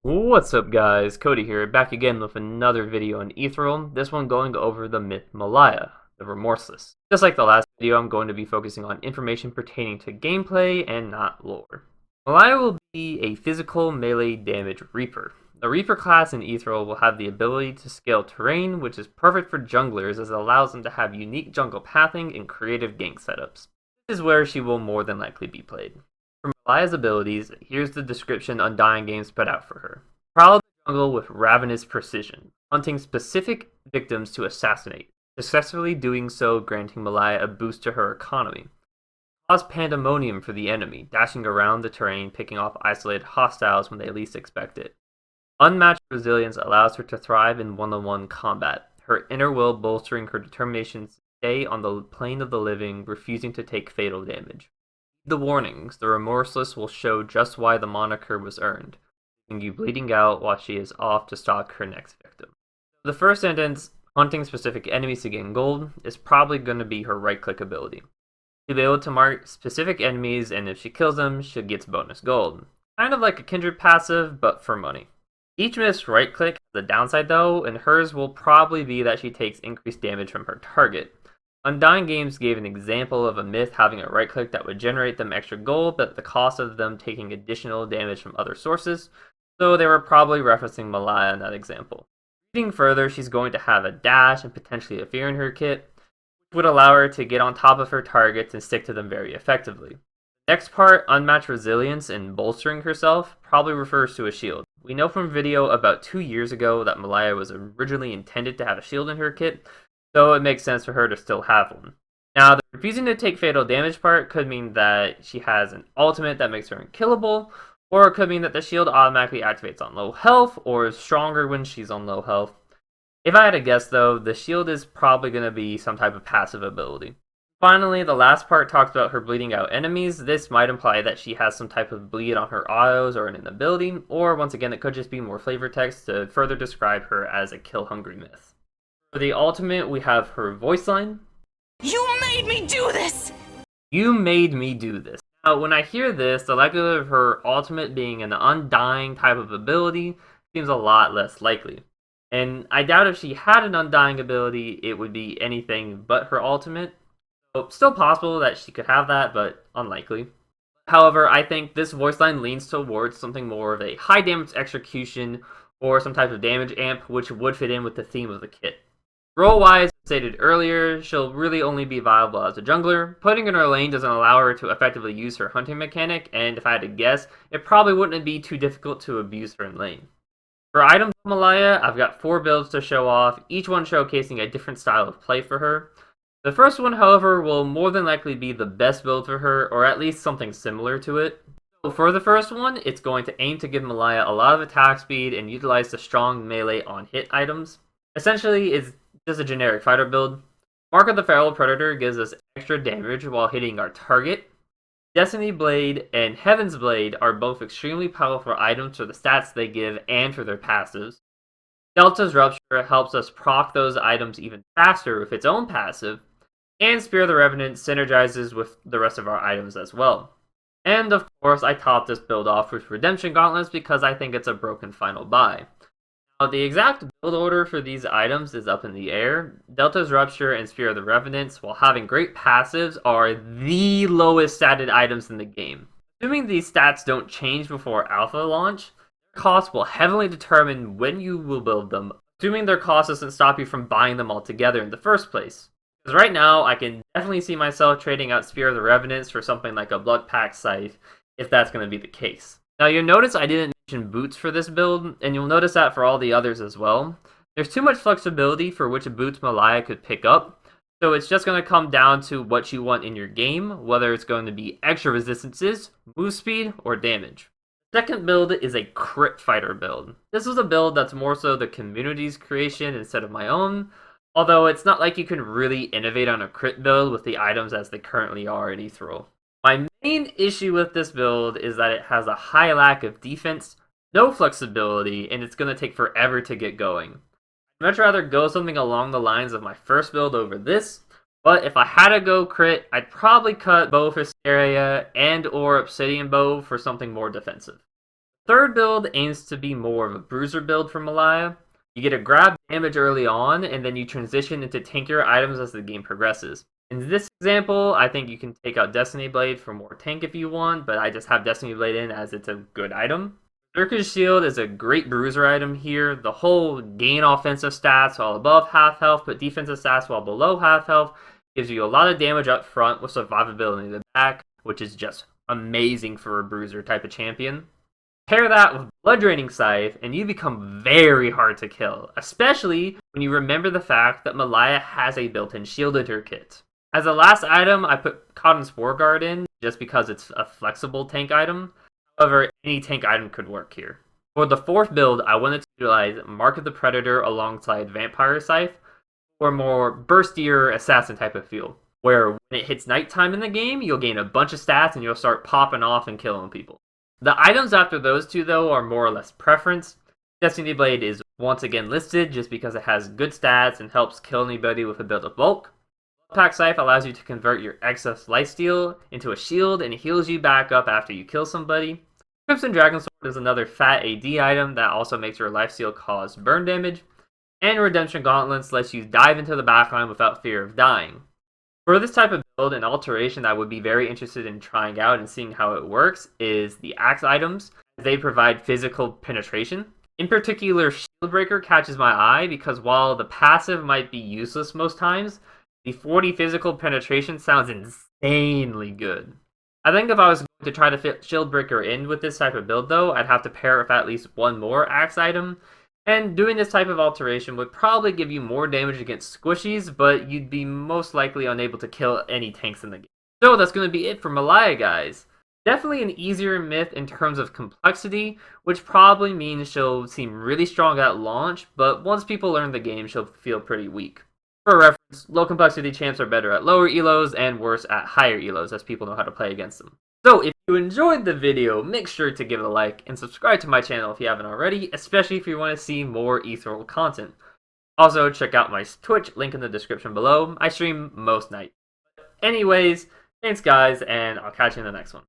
What's up guys, Cody here, back again with another video on Ethereal, this one going over the myth Malaia, the Remorseless. Just like the last video, I'm going to be focusing on information pertaining to gameplay and not lore. Malaia will be a physical melee damage Reaper. The Reaper class in Ethereal will have the ability to scale terrain, which is perfect for junglers as it allows them to have unique jungle pathing and creative gank setups. This is where she will more than likely be played. For Malaia's abilities, here's the description Undying Games put out for her. Prowl the jungle with ravenous precision, hunting specific victims to assassinate, successfully doing so granting Malaia a boost to her economy. Cause pandemonium for the enemy, dashing around the terrain, picking off isolated hostiles when they least expect it. Unmatched resilience allows her to thrive in one-on-one combat, her inner will bolstering her determination to stay on the plane of the living, refusing to take fatal damage. The warnings, the Remorseless will show just why the moniker was earned, leaving you bleeding out while she is off to stalk her next victim. The first sentence, hunting specific enemies to gain gold, is probably going to be her right-click ability. She'll be able to mark specific enemies, and if she kills them, she gets bonus gold. Kind of like a Kindred passive, but for money. Each myth's right-click has a downside though, and hers will probably be that she takes increased damage from her target. Undying Games gave an example of a myth having a right click that would generate them extra gold, but at the cost of them taking additional damage from other sources, so they were probably referencing Malaia in that example. Reading further, she's going to have a dash and potentially a fear in her kit, which would allow her to get on top of her targets and stick to them very effectively. The next part, unmatched resilience and bolstering herself, probably refers to a shield. We know from video about 2 years ago that Malaia was originally intended to have a shield in her kit, so it makes sense for her to still have one. Now, the refusing to take fatal damage part could mean that she has an ultimate that makes her unkillable, or it could mean that the shield automatically activates on low health, or is stronger when she's on low health. If I had to guess though, the shield is probably going to be some type of passive ability. Finally, the last part talks about her bleeding out enemies. This might imply that she has some type of bleed on her autos or an ability, or once again it could just be more flavor text to further describe her as a kill-hungry myth. For the ultimate, we have her voice line. You made me do this! You made me do this. Now, when I hear this, the likelihood of her ultimate being an undying type of ability seems a lot less likely. And I doubt if she had an undying ability, it would be anything but her ultimate. So, still possible that she could have that, but unlikely. However, I think this voice line leans towards something more of a high damage execution or some type of damage amp, which would fit in with the theme of the kit. Role-wise, as stated earlier, she'll really only be viable as a jungler. Putting in her lane doesn't allow her to effectively use her hunting mechanic, and if I had to guess, it probably wouldn't be too difficult to abuse her in lane. For items on Malaia, I've got 4 builds to show off, each one showcasing a different style of play for her. The first one, however, will more than likely be the best build for her, or at least something similar to it. So for the first one, it's going to aim to give Malaia a lot of attack speed and utilize the strong melee on hit items. Essentially, it's just a generic fighter build. Mark of the Feral Predator gives us extra damage while hitting our target. Destiny Blade and Heaven's Blade are both extremely powerful items for the stats they give and for their passives. Delta's Rupture helps us proc those items even faster with its own passive, and Spear of the Revenant synergizes with the rest of our items as well. And of course, I topped this build off with Redemption Gauntlets because I think it's a broken final buy. Now, the exact build order for these items is up in the air. Delta's Rupture and Spear of the Revenants, while having great passives, are the lowest statted items in the game. Assuming these stats don't change before alpha launch, their cost will heavily determine when you will build them, assuming their cost doesn't stop you from buying them all together in the first place. Because right now, I can definitely see myself trading out Spear of the Revenants for something like a Blood Pact Scythe, if that's going to be the case. Now you'll notice I didn't mention boots for this build, and you'll notice that for all the others as well. There's too much flexibility for which boots Malaia could pick up, so it's just going to come down to what you want in your game, whether it's going to be extra resistances, move speed, or damage. The second build is a crit fighter build. This is a build that's more so the community's creation instead of my own, although it's not like you can really innovate on a crit build with the items as they currently are in Ethereal. My main issue with this build is that it has a high lack of defense, no flexibility, and it's going to take forever to get going. I'd much rather go something along the lines of my first build over this, but if I had to go crit, I'd probably cut both Hysteria and or Obsidian Bow for something more defensive. Third build aims to be more of a Bruiser build for Malaia. You get a grab damage early on, and then you transition into tankier items as the game progresses. In this example, I think you can take out Destiny Blade for more tank if you want, but I just have Destiny Blade in as it's a good item. Berserker's Shield is a great Bruiser item here. The whole gain offensive stats while above half health, but defensive stats while below half health gives you a lot of damage up front with survivability in the back, which is just amazing for a Bruiser type of champion. Pair that with Blood Draining Scythe, and you become very hard to kill, especially when you remember the fact that Malaia has a built-in shield in her kit. As a last item, I put Cotton Spore Guard in, just because it's a flexible tank item. However, any tank item could work here. For the fourth build, I wanted to utilize Mark of the Predator alongside Vampire Scythe for more burstier assassin type of feel, where when it hits nighttime in the game, you'll gain a bunch of stats and you'll start popping off and killing people. The items after those two, though, are more or less preference. Destiny Blade is once again listed just because it has good stats and helps kill anybody with a build of bulk. Pack Scythe allows you to convert your excess lifesteal into a shield and heals you back up after you kill somebody. Crimson Dragon Sword is another fat AD item that also makes your lifesteal cause burn damage. And Redemption Gauntlets lets you dive into the backline without fear of dying. For this type of build, an alteration that I would be very interested in trying out and seeing how it works is the axe items. They provide physical penetration. In particular, Shieldbreaker catches my eye because while the passive might be useless most times, the 40 physical penetration sounds insanely good. I think if I was going to try to fit Shieldbreaker in with this type of build though, I'd have to pair it with at least one more axe item. And doing this type of alteration would probably give you more damage against squishies, but you'd be most likely unable to kill any tanks in the game. So that's going to be it for Malaia, guys. Definitely an easier myth in terms of complexity, which probably means she'll seem really strong at launch, but once people learn the game, she'll feel pretty weak. For reference, low complexity champs are better at lower elos and worse at higher elos as people know how to play against them. So if you enjoyed the video, make sure to give it a like and subscribe to my channel if you haven't already, especially if you want to see more Ethereal content. Also, check out my Twitch, link in the description below. I stream most nights. Anyways, thanks guys, and I'll catch you in the next one.